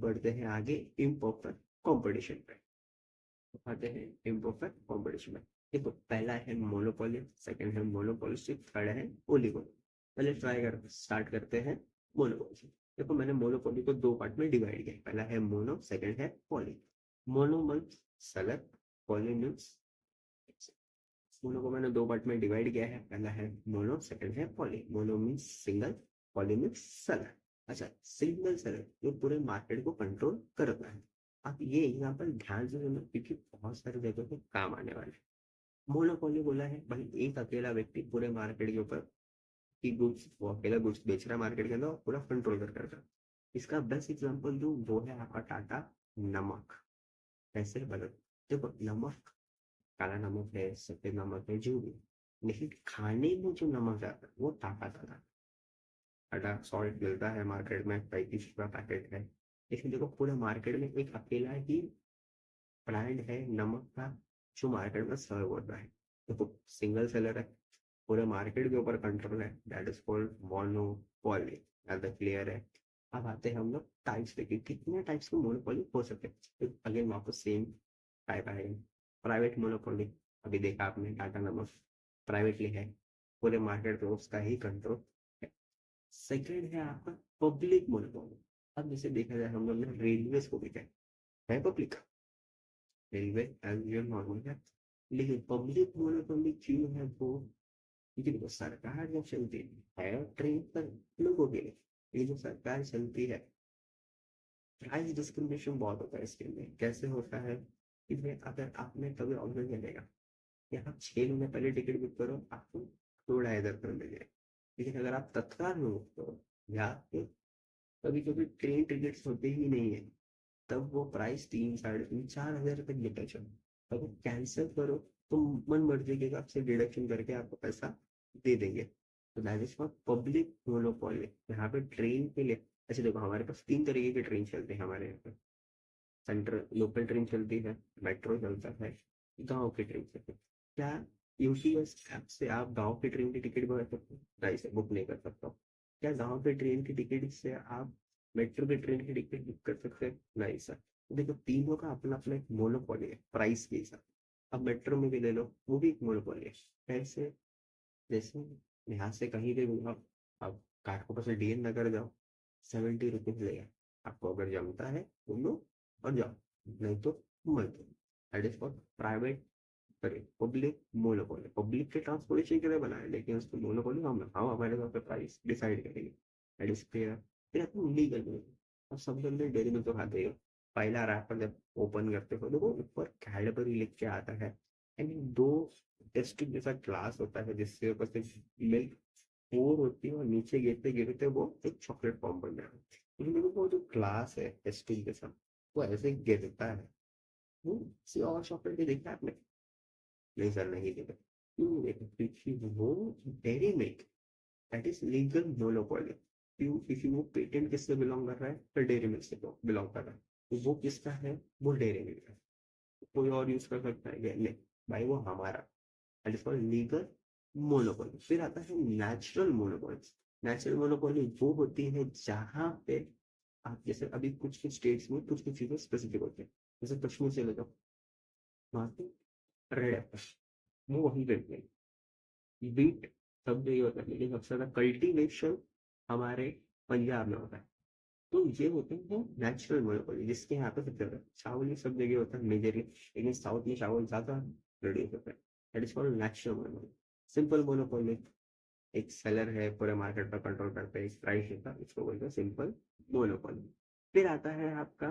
बढ़ते हैं आगे इम्परफेक्ट कॉम्पिटिशन पे। आते हैं इम्परफेक्ट कॉम्पिटिशन में। देखो पहला है मोनोपोली, सेकंड है मोनोपोलिस्टिक, थर्ड है ओलिगोपोली। पहले स्टार्ट करते हैं मोनोपोली से। देखो मैंने मोनोपोली को दो पार्ट में डिवाइड किया, पहला है मोनो, सेकंड है poly. Mono means select, poly means. Mono को मैंने दो पार्ट में डिवाइड किया है, पहला है मोनो, सेकंड है poly. Mono means single, poly means select. अच्छा, सिंगल सेलेक्ट जो पूरे मार्केट को कंट्रोल करता है। आप ये एग्जांपल ध्यान से सुनो क्योंकि बहुत सारी जगह पे काम आने वाले हैं। मोनोपोली बोला है भाई एक अकेला व्यक्ति पूरे मार्केट के ऊपर की गुड्स, वो अकेला गुड्स बेच रहा है मार्केट के अंदर और पूरा कंट्रोल कर करता है। इसका बेस्ट एग्जांपल जो वो है आपका टाटा नमक। कैसे बदल, देखो नमक, काला नमक है, सफेद नमक है, जो भी, लेकिन खाने में जो नमक आता है वो टाटा का। टाटा सॉल्ट मिलता है मार्केट में, 35 रुपया पैकेट है, लेकिन देखो पूरे मार्केट में एक अकेला ही ब्रांड है नमक का जो मार्केट में सर्व होता है। देखो सिंगल सेलर है, पूरे मार्केट के ऊपर कंट्रोल है, दैट इज कॉल्ड मोनोपोली। ज्यादा क्लियर है। अब आते हैं हम लोग टाइप्स पे कि कितने टाइप्स के मोनोपोली हो सकते हैं। अगेन वापस सेम टाइप आएंगे। प्राइवेट मोनोपोली, अभी देखा आपने टाटा नमक प्राइवेटली है, पूरे मार्केट पे उसका ही कंट्रोल है। सेकेंड है आपका पब्लिक मोनोपोली। अब जैसे देखा जाए हम लोग ने रेलवे को भी है public, railway as usual normal है, लेकिन पब्लिक मोनोपोली क्यों है वो, क्योंकि देखो सरकार जब चलती है ट्रेन पर लोगों के लिए, ये जो सरकार चलती है, प्राइस डिस्क्रिमिनेशन बहुत होता है इसके अंदर। कैसे होता है कि भाई अगर आपने कभी ऑर्डर करेगा कि आप 6 महीने पहले टिकट बुक करो, आपको थोड़ा इधर पर मिलेगा, लेकिन अगर आप तत्काल में बुक करो या फिर कभी कभी ट्रेन टिकट्स होते ही नहीं है, तब वो प्राइस 3, 3.5, 4 हजार तक लेकर चलो। अगर कैंसिल करो तो मन मर्जी के हिसाब से डिडक्शन करके आपको पैसा दे देंगे। तो that is for public monopoly. यहाँ पे ट्रेन के लिए, अच्छा देखो हमारे पास 3 तरीके की ट्रेन चलते हैं हमारे यहाँ पे। सेंट्रल लोकल ट्रेन चलती है, मेट्रो चलता है, गाँव की ट्रेन चलती है। क्या यूटीएस ऐप से आप गाँव की ट्रेन की टिकट बुक कर सकते हो? नहीं सर, बुक नहीं कर सकता हूँ। क्या गाँव की ट्रेन की टिकट से आप मेट्रो की ट्रेन की टिकट बुक कर सकते हैं? नहीं सर। देखो तीनों का अपना अपना एक मोनोपोली है प्राइस के हिसाब। अब मेट्रो में भी ले लो, वो भी एक मोनोपोली है। कैसे, जैसे यहाँ से कहीं भी घूमो, आप काठगोपर से डीएन नगर जाओ, 70 रुपीज लेगा। आपको अगर जमता है घूम लो और जाओ, नहीं तो मत। That is for private, sorry public monopoly. Public के ट्रांसपोर्टेशन के लिए बना है, लेकिन उसको मोनोपोली हम हमारे यहाँ पे प्राइस डिसाइड करेंगे। That is clear. फिर आपको लीगल में, अब सब बंदे डेयरी मिल्क तो खाते ही हो। पहला रैपर जब ओपन करते हो तो वो ऊपर कैडबरी लिख के आता है, एंड दो टेस्ट जैसा ग्लास होता है जिससे ऊपर से मिल्क पोर होती है और नीचे गिरते गिरते वो एक चॉकलेट फॉर्म बन जाता है। लेकिन देखो वो जो ग्लास है टेस्टिंग के साथ, वो ऐसे गिरता है, वो किसी और चॉकलेट के देखा है आपने? नहीं सर नहीं देखा। क्यों नहीं देखा? क्योंकि वो dairy milk, that is legal monopoly. क्यों? क्योंकि वो पेटेंट किससे बिलोंग कर रहा है? तो डेयरी मिल्क से बिलोंग कर रहा है। तो वो किसका है? वो डेयरी मिल्क का। कोई और यूज कर सकता है क्या? नहीं भाई, वो हमारा। That is called legal monopoly. फिर आता है नेचुरल मोनोपोली। नेचुरल मोनोपोली वो होती है जहां पे आप, जैसे अभी कुछ कुछ स्टेट्स में कुछ कुछ चीजें स्पेसिफिक होती है, जैसे कश्मीर से ले जाओ, वहां पे रेड एप्पल वो वहीं पे बीट सब जगह होता है, लेकिन सबसे ज्यादा कल्टीवेशन हमारे पंजाब में होता है। तो ये होते हैं नेचुरल मोनोपोली, जिसके यहाँ पे सबसे ज्यादा चावल भी सब जगह होता है मेजरली, लेकिन साउथ में चावल ज्यादा प्रोड्यूस होता है। That is called natural monopoly. Simple monopoly, एक सेलर है पूरे मार्केट पर कंट्रोल करते हैं, एक प्राइस होता है, इसको बोलते हैं सिंपल मोनोपोली। फिर आता है आपका,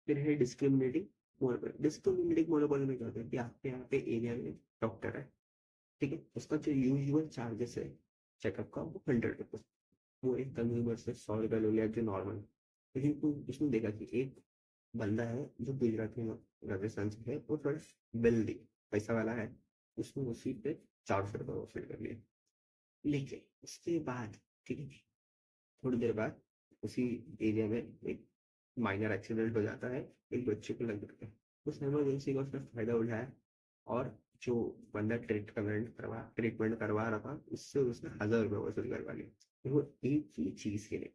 फिर है डिस्क्रिमिनेटिंग मोनोपोली। डिस्क्रिमिनेटिंग मोनोपोली में क्या होता है कि आपके यहाँ पे एरिया में डॉक्टर है, ठीक है, उसका जो यूजुअल चार्जेस है चेकअप का वो 100 रुपीज, वो एक कंज्यूमर से 100 रुपया ले लिया जो नॉर्मल। लेकिन उसने देखा कि एक बंदा है जो गुजरात में, राजस्थान से है, वो थोड़ा वेल्दी पैसा वाला है, उसने उसी पे 400 रुपये वसूल कर लिया। लेकिन उसके बाद, ठीक है, थोड़ी देर बाद उसी एरिया में एक माइनर एक्सीडेंट हो जाता है, एक बच्चे को लग जाता है। उस इमरजेंसी का उसने फायदा उठाया और जो बंदा ट्रीटमेंट करवा रहा था उससे उसने 1000 रुपये वसूल करवा लिया। तो वो एक ही चीज के लिए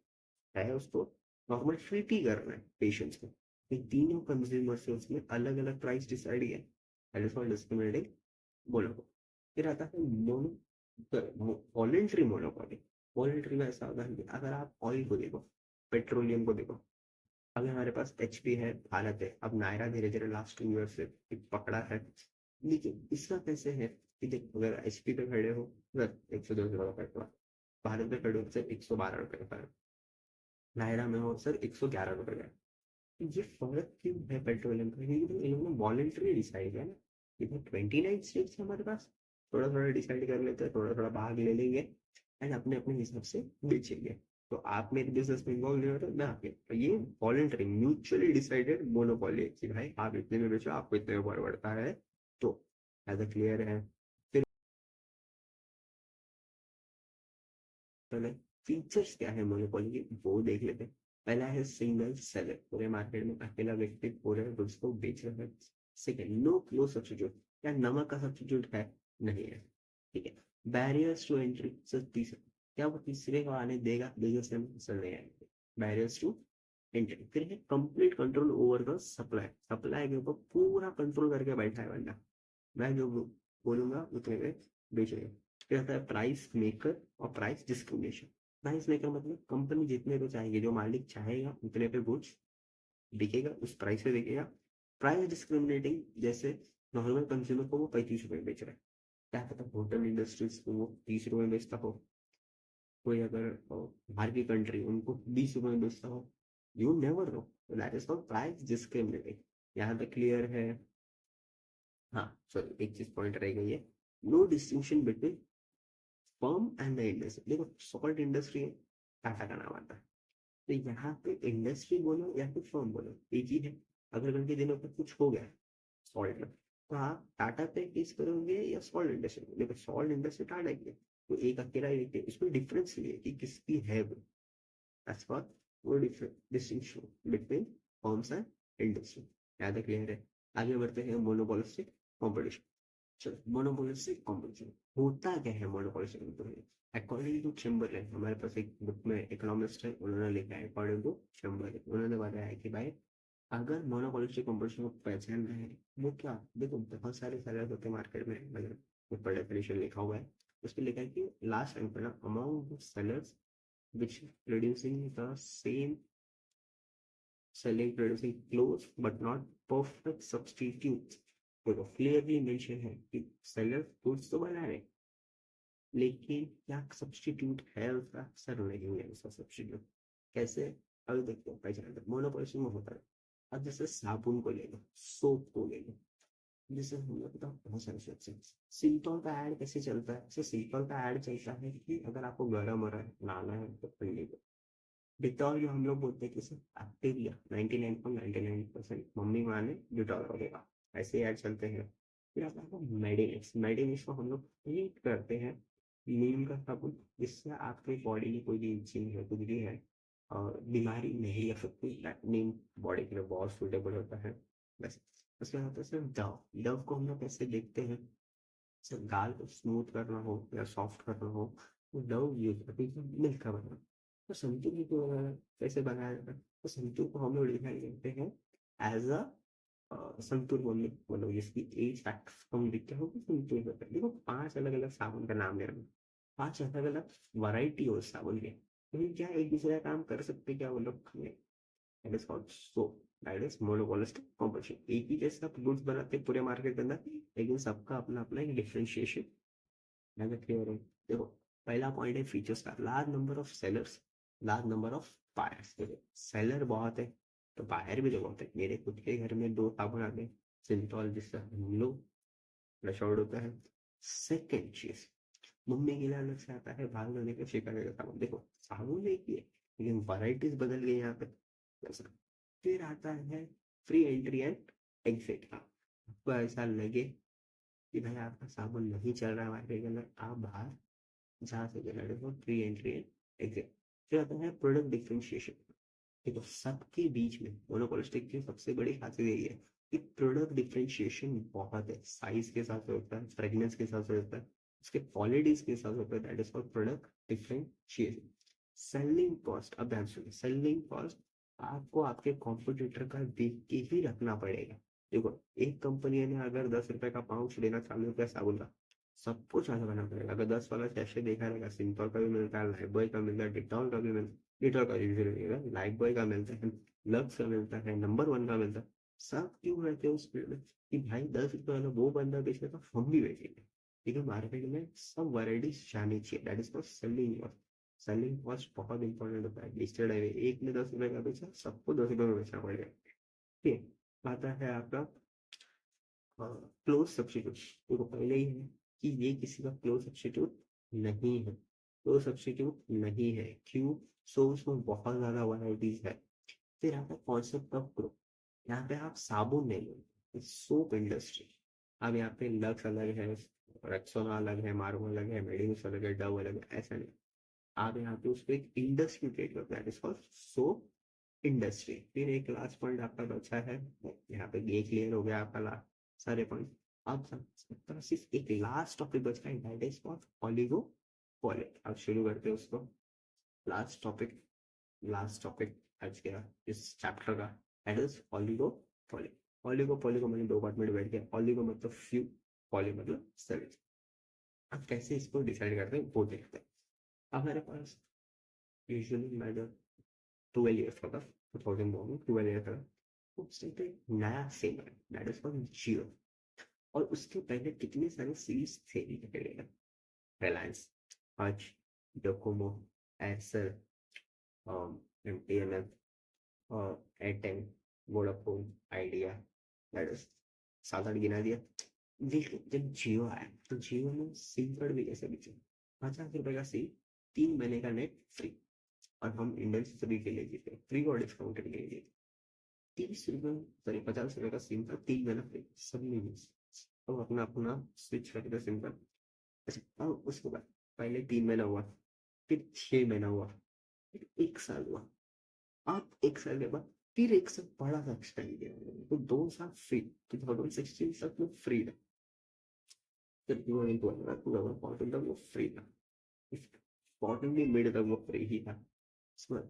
है, उसको नॉर्मल ट्रीट ही करना है पेशेंट्स को। ये तीनों कंज्यूमर से उसमें अलग अलग प्राइस डिसाइड किया, that is called discriminating monopoly. फिर आता है मोनो वॉलेंट्री मोनोपोली। वॉलेंट्री में ऐसा होता है कि अगर आप ऑयल को देखो, पेट्रोलियम को देखो, अभी हमारे पास एचपी है, भारत है, अब नायरा धीरे धीरे लास्ट 2 ईयर से पकड़ा है। लेकिन इसका कैसे है कि देखो, अगर एचपी पे खड़े हो अगर 100-200 रुपये पेट्रोल, भारत में खड़े हो सर 112 रुपये का, नायरा में हो सर 111 रुपये का। ये फर्क क्यों है पेट्रोलियम का? क्योंकि तो इन लोगों ने वॉलेंट्री डिसाइड किया ना। इधर 29 स्टेट्स है हमारे पास, थोड़ा थोड़ा डिसाइड कर लेते हैं, थोड़ा थोड़ा भाग ले लेंगे एंड अपने अपने हिसाब से बेचेंगे। तो आप मेरे बिजनेस में इन्वॉल्व नहीं हो रहे, मैं आपके, तो ये वॉलेंटरी म्यूचुअली डिसाइडेड मोनोपोली कि भाई आप इतने में बेचो, आपको इतने में बढ़ता है। तो ऐसा क्लियर है। फिर पहले फीचर्स क्या है मोनोपोली के वो देख लेते हैं। पहला है सिंगल सेलर, पूरे मार्केट में अकेला व्यक्ति पूरे गुड्स को बेच रहा है। सेकेंड, नो क्लोज सब्स्टिट्यूट, या नमक का सब्स्टिट्यूट है नहीं है, ठीक है। बैरियर्स टू एंट्री, सर तीसरा, क्या वो तीसरे को आने देगा बिजनेस में? सर नहीं आएंगे। Barriers to entry. फिर है complete control over the supply, supply के ऊपर पूरा कंट्रोल करके बैठा है बंदा, मैं जो बोलूंगा उतने में बेचेगा। फिर आता है प्राइस मेकर और प्राइस डिस्क्रिमिनेशन। प्राइस मेकर मतलब कंपनी जितने को चाहेगी, जो मालिक चाहेगा उतने पे गुड्स बिकेगा, उस प्राइस पे बिकेगा। प्राइस डिस्क्रिमिनेटिंग, जैसे नॉर्मल कंज्यूमर को वो 35 रुपए बेच रहा है, क्या पता होटल इंडस्ट्रीज को वो 30 रुपए बेचता हो, कोई अगर बाहर की कंट्री उनको 20 रुपए में बेचता हो, you never know. That is called price discriminating. यहाँ तक क्लियर है? हाँ सॉरी, एक चीज पॉइंट रह गई है, no distinction between firm and the industry. देखो सॉल्ट इंडस्ट्री है, टाटा का नाम आता है, तो यहाँ पे इंडस्ट्री बोलो या फिर फर्म बोलो एक ही है। अगर कल के दिनों पर कुछ हो गया सॉल्ट में, तो आप टाटा पे केस करोगे या सॉल्ट इंडस्ट्री में? देखो सॉल्ट इंडस्ट्री टाटा की है, तो एक अकेला ही देखिए, इसमें डिफरेंस ये है कि किसकी है वो। दैट्स व्हाट वो distinction between firms and industry. याद क्लियर है? आगे बढ़ते हैं मोनोपोलिस्टिक कंपटीशन। चलो मोनोपोलिस्टिक कंपटीशन होता क्या है? Monopolistic competition according to Chamberlin, हमारे पास एक बुक में इकोनॉमिस्ट है, उन्होंने लिखा है अकॉर्डिंग टू चेम्बरलेन, उन्होंने बताया है कि भाई अगर मोनोपोलिस्टिक कंपटीशन को पहचानना है, वो क्या, देखो बहुत सारे सेलर्स होते हैं मार्केट में, मतलब ऊपर डेफिनेशन लिखा हुआ है, उस पर लिखा है कि लास्ट टाइम पर amount sellers which producing the same selling producing close but not perfect substitutes। देखो क्लियरली मेंशन है कि सेलर गुड्स तो बना रहे, लेकिन क्या सब्स्टिट्यूट है उसका? सर नहीं है उसका सब्स्टिट्यूट। कैसे? अभी देखते हैं पहचान, मोनोपोलिस्टिक में होता है। अब जैसे साबुन को ले लो, सोप को ले लो, जैसे हम लोग पता बहुत सारे सोप्स हैं। सिंपल का ऐड कैसे चलता है? जैसे सिंपल का ऐड चलता है कि अगर आपको गर्म हो रहा है, नहाना है तो ठंडी को डिटॉल, जो हम लोग बोलते हैं कि सर बैक्टीरिया 99.99% मम्मी माँ ने डिटॉल वगैरह ऐसे ऐड चलते हैं। फिर आता है मेडिमिक्स। मेडिमिक्स को हम लोग हीट करते हैं, नीम का साबुन, जिससे आपके बॉडी में कोई भी इचिंग है, कुछ भी है और बीमारी नहीं लग सकती, नीम बॉडी के लिए बहुत सुटेबल होता है। बस उसके बाद है सर डव। डव को हम लोग कैसे देखते हैं? सर गाल को स्मूथ करना हो या सॉफ्ट करना हो तो डव यूज करते हैं, मिल्क का बना। तो संतूर की को कैसे बनाया जाता है? तो संतूर को हम लोग डिफाइन करते हैं एज अ संतूर बोलने, मतलब जिसकी एज फैक्ट कम दिखते हो तो संतूर करते हैं। देखो 5 अलग अलग साबुन का नाम ले रहा हूँ, 5 अलग अलग वैरायटी हो साबुन के, लेकिन क्या एक दूसरे का काम कर सकते क्या वो लोग? That is called soap, that is monopolistic competition. एक ही जैसा गुड्स बनाते हैं पूरे मार्केट के अंदर, लेकिन सबका अपना अपना एक डिफरेंशिएशन है। क्लियर है? देखो पहला पॉइंट है फीचर्स का, large number of sellers, large number of buyers. देखो सेलर बहुत है तो बायर भी तो बहुत है। मेरे खुद के घर में 2 साबुन आते हैं, सिंथॉल जिससे हम लोग फ्लश आउट होता है। सेकेंड चीज, मम्मी के लिए अलग से आता है, बाल धोने का शिकायत का साबुन। देखो साबुन एक ही है लेकिन वैराइटीज बदल गई यहाँ पे। फिर आता है फ्री एंट्री एंड एग्जिट का। आपको ऐसा लगे कि भाई आपका साबुन नहीं चल रहा है मार्केट के अंदर, आप बाहर जा सके, फ्री एंट्री एंड एग्जिट। फिर आता है प्रोडक्ट डिफ्रेंशिएशन। देखो सबके बीच में मोनोपोलिस्टिक की सबसे बड़ी खासियत यही है कि प्रोडक्ट डिफ्रेंशिएशन बहुत है, साइज के साथ होता है, फ्रेगनेंस के साथ होता है, उसके क्वालिटीज के साथ होता है, that is called product differentiation. Selling cost, अब ध्यान सुनिए, सेलिंग कॉस्ट आपको आपके कॉम्पिटिटर का देख के ही रखना पड़ेगा। देखो, एक कंपनी ने अगर 10 रुपए का पाउच देना चालू किया साबुन का, सबको चालू करना पड़ेगा। अगर 10 वाला सैशे देखा रहेगा, सिंथॉल का भी मिलता है, लाइफबॉय का मिलता है, डिटॉल का भी मिलता है, डिटॉल का यूजर मिलेगा, लाइफबॉय का मिलता है, लक्स का मिलता है, नंबर 1 का मिलता है। सब क्यों रहते हैं उस फील्ड में कि भाई 10 रुपए वाला वो बंदा बेचे तो हम भी बेचेंगे। ठीक है, मार्केट में सब वैरायटीज जानी चाहिए, that is for selling. Selling cost बहुत इंपॉर्टेंट होता है। लिस्टेड है, एक ने 10 रुपए का बेचा, सबको 10 रुपए में बेचना पड़ेगा। ठीक है, आता है आपका क्लोज सब्स्टिट्यूट। देखो पहले ही है कि ये किसी का क्लोज सब्स्टिट्यूट नहीं है, क्लोज सब्स्टिट्यूट नहीं है। क्यों? सो उसमें बहुत ज्यादा वैरायटीज है। फिर आता है कॉन्सेप्ट ऑफ ग्रुप। यहाँ पे आप साबुन नहीं लो, सोप इंडस्ट्री। अब यहाँ पे लक्स अलग है, रेक्सोना अलग है, मार्वो अलग है, मेडिमिक्स अलग है, डव अलग है, ऐसा नहीं। आप यहाँ पे उसको एक इंडस्ट्री क्रिएट करते हैं, इसको सोप इंडस्ट्री। फिर एक लास्ट पॉइंट आपका बचा है, यहाँ पे ये क्लियर हो गया आपका लास्ट सारे पॉइंट। अब सबका सिर्फ एक लास्ट टॉपिक बचा है, दैट इज फॉर ओलिगोपोली। अब शुरू करते हैं उसको। लास्ट टॉपिक, लास्ट टॉपिक आज का इस चैप्टर का, दैट इज ओलिगोपोली। ओलिगोपोली को मैंने 2 पार्ट में डिवाइड किया। ओलिगो मतलब फ्यू, पॉली मतलब सेवन। अब कैसे इसको डिसाइड करते हैं वो देखते हैं। अब हमारे पास यूजुअली मैं जब 12 ईयर्स का था, 2001 12 ईयर का, उस टाइम पे नया सिम है, दैट इज फॉर जियो। और उसके पहले कितने सारे सीरीज थे रिलायंस, हज, Docomo, Aircel, MTNL, Airtel, Vodafone, idea, that is 7-8 गिना दिया। लेकिन जब जियो आया तो जियो में सिम कार्ड भी कैसे बेचे? 50 रुपए का सिम, 3 महीने का नेट फ्री। और हम इंडियन सभी के लिए जीते फ्री और डिस्काउंटेड के लिए। 30 रुपए, सॉरी 50 रुपए का सिम था, 3 महीना फ्री, सबने यूज। तो अपना अपना स्विच करके सिम पर। अच्छा, अब उसके बाद पहले 3 महीना हुआ, फिर 6 महीना हुआ, फिर 1 साल हुआ। अब 1 साल के बाद फिर 1 साल बड़ा सा एक्सटेंड किया, तो 2 साल फ्री। 2016 तक वो फ्री था, फिर 2014 तक वो फ्री था, 14 भी मिड तक वो फ्री ही था।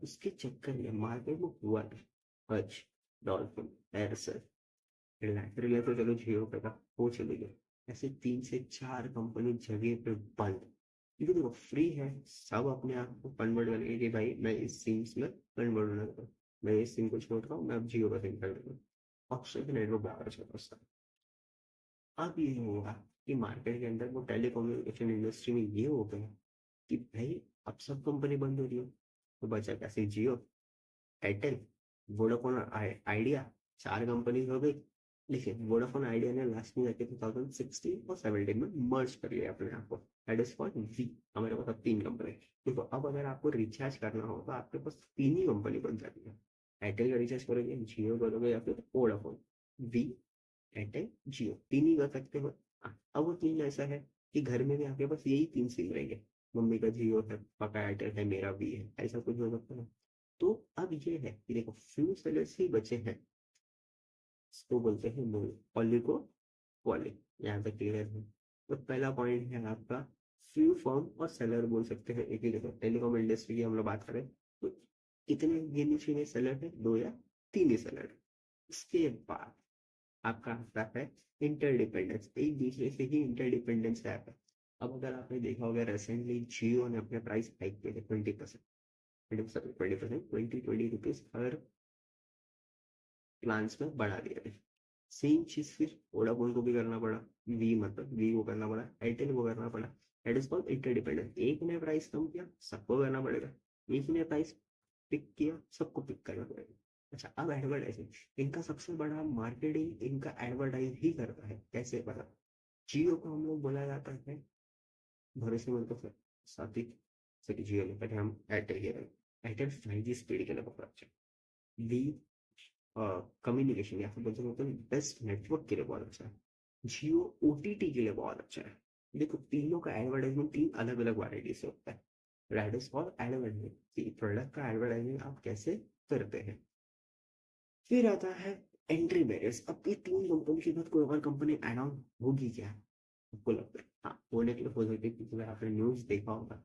उसके चक्कर में मार्केट में हुआ हज, डॉल्फिन, एयरसेल, रिलायंस। रिलायंस तो चलो जियो पे था, वो चले गए। ऐसे 3 से 4 कंपनी जगह पे बंद, क्योंकि देखो फ्री है, सब अपने आप को कन्वर्ट करेंगे कि भाई मैं इस सिम में कन्वर्ट होना चाहता हूँ, मैं इस सिम को छोड़ रहा हूँ, मैं अब जियो का सिम कर रहा हूँ। ऑप्शन का नेटवर्क बहुत अच्छा था। अब ये होगा कि मार्केट के अंदर वो टेलीकम्युनिकेशन इंडस्ट्री में ये हो गया कि भाई अब सब कंपनी बंद हो रही है, तो बचा कैसे? जियो, एयरटेल, वोडाफोन, आइडिया। 4 कंपनी हो गई। लेकिन वोडाफोन आइडिया ने लास्ट में जाके 2016 और 17 में मर्ज कर लिया अपने आप को, दैट इज फॉर वी। हमारे पास अब 3 कंपनी। देखो अब अगर आपको रिचार्ज करना हो तो आपके पास 3 ही कंपनी बन जाती है। एयरटेल का रिचार्ज करोगे, जियो करोगे, या फिर वोडाफोन। वी, एयरटेल, जियो, 3 ही कर सकते हो। अब वो 3 ऐसा है कि घर में भी आपके पास यही 3 सिम रहेंगे। मम्मी का जियो है, पापा का एयरटेल है, मेरा भी है, ऐसा कुछ हो सकता है। तो अब ये है कि देखो फ्यू सेलर्स ही बचे हैं, इसको बोलते हैं ओलिगो पॉली। यहाँ तक क्लियर है? तो पहला पॉइंट है आपका, फ्यू फर्म और सेलर बोल सकते हैं एक ही। देखो टेलीकॉम इंडस्ट्री की हम लोग बात करें तो कितने गिने चुने सेलर है? 2 या 3 ही सेलर। इसके बाद आपका आता है इंटरडिपेंडेंस, एक दूसरे से ही इंटरडिपेंडेंस है आपका। अब अगर आपने देखा होगा रिसेंटली जियो ने अपने प्राइस हाइक किए थे 20%, 20%, 20 रुपीज हर प्लान्स में बढ़ा दिया है। सेम चीज फिर वोडाफोन को भी करना पड़ा, वी मतलब वी को करना पड़ा, एयरटेल को करना पड़ा। That is called interdependence. एक ने प्राइस कम किया, सबको करना पड़ेगा। एक ने प्राइस पिक किया, सबको पिक करना पड़ेगा। अच्छा, अब एडवर्टाइजिंग, इनका सबसे बड़ा मार्केटिंग इनका एडवर्टाइज ही करता है। कैसे पता? जियो को हम लोग बोला जाता है भरोसेमंद तो फिर साथी से जियो ने, पहले हम एयरटेल के रहे। एयरटेल 5G स्पीड के लिए बहुत अच्छा है। वी कम्युनिकेशन या फिर बोलते हैं बेस्ट नेटवर्क के लिए बहुत अच्छा है। जियो ओटीटी के लिए बहुत अच्छा है। देखो तीनों का एडवर्टाइजमेंट 3 अलग अलग वैरायटी से होता है। That is for advertisement, product का एडवर्टाइजमेंट आप कैसे करते हैं। फिर आता है एंट्री बैरियर्स। अब ये 3 कंपनी के बाद कोई और कंपनी एड ऑन होगी क्या आपको लगता है? हाँ, होने के लिए हो सकती है, क्योंकि अगर आपने न्यूज देखा होगा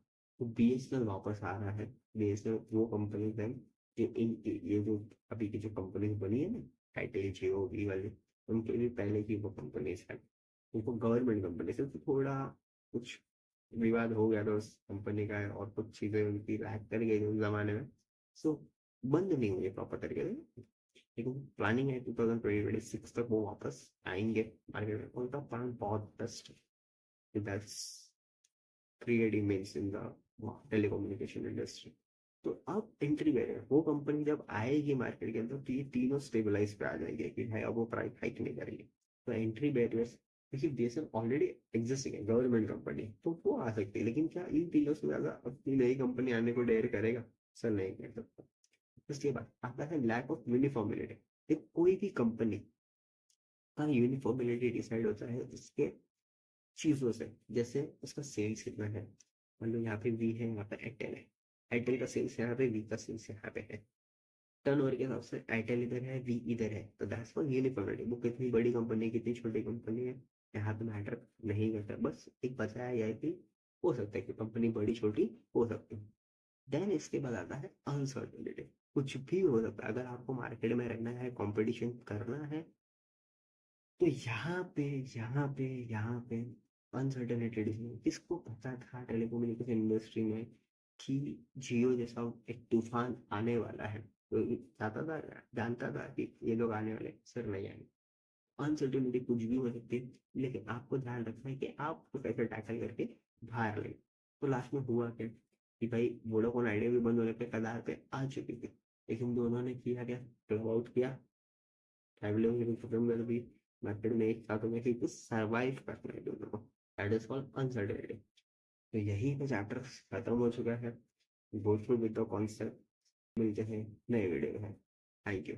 तो बीएसएनएल वापस आ रहा है। बीएसएनएल वो कंपनी है ये जो अभी की जो कंपनीज बनी है ना, टाइटल जियो वी वाली, उनके भी पहले की वो कंपनीज है, उनको गवर्नमेंट कंपनी से तो थोड़ा कुछ विवाद हो गया था उस कंपनी का, और कुछ चीजें उनकी लैक कर गई थी उस जमाने में, सो बंद नहीं हुई प्रॉपर तरीके से। लेकिन प्लानिंग है 2026 तक वो वापस आएंगे मार्केट में, उनका प्लान बहुत बेस्ट है, that's create image in the telecommunication industry. तो अब एंट्री बैरियर, वो कंपनी जब आएगी मार्केट के अंदर तो ये तीनों स्टेबलाइज पे आ जाएंगे कि भाई अब वो प्राइस हाइक नहीं करेंगे। तो एंट्री बैरियर्स, क्योंकि बीएसएनएल ऑलरेडी एग्जिस्टिंग है गवर्नमेंट कंपनी, तो वो आ सकती है, लेकिन क्या इन तीनों से ज्यादा अपनी नई कंपनी आने को डेयर करेगा? सर नहीं कर सकता। उसके बाद आता है लैक ऑफ यूनिफॉर्मिलिटी। कोई भी कंपनी का यूनिफॉर्मिलिटी डिसाइड होता है उसके चीजों से, जैसे उसका सेल्स कितना है, मान लो यहाँ पे वी है, यहाँ पे एयरटेल है, एयरटेल का सेल्स यहाँ पे, वी का सेल्स यहाँ पे है, टर्न ओवर के हिसाब से एयरटेल इधर है, वी इधर है, तो दैट्स फॉर यूनिफॉर्मिलिटी। वो कितनी बड़ी कंपनी है कितनी छोटी कंपनी है यहाँ पे मैटर नहीं करता, बस एक बचाया यह कि हो सकता है कि कंपनी बड़ी छोटी हो सकती है। देन इसके बाद आता है अनसर्टेनिटी। कुछ भी हो सकता है, अगर आपको मार्केट में रहना है, कंपटीशन करना है, तो यहाँ पे अनसर्टेनिटी, किसको पता था टेलीकम्युनिकेशन इंडस्ट्री में कि जियो जैसा एक तूफान आने वाला है? तो चाहता था, जानता था कि ये लोग आने वाले, सर नहीं आए। अनसर्टेनिटी कुछ भी हो सकती है, लेकिन आपको ध्यान रखना है कि आप उसको कैसे टैकल करके बाहर ले। तो लास्ट में हुआ क्या कि भाई वोडाफोन आइडिया भी बंद होने के कगार पे आ चुकी थी, लेकिन दोनों ने किया क्या, क्लब आउट किया, ट्रैवलिंग भी मार्केट में एक साथ में क्योंकि सर्वाइव करना है दोनों को, दैट इज कॉल्ड अनसर्टेनिटी। तो यही पे चैप्टर खत्म हो चुका है। Go through with the concept. मिलते हैं नए वीडियो में। Thank you.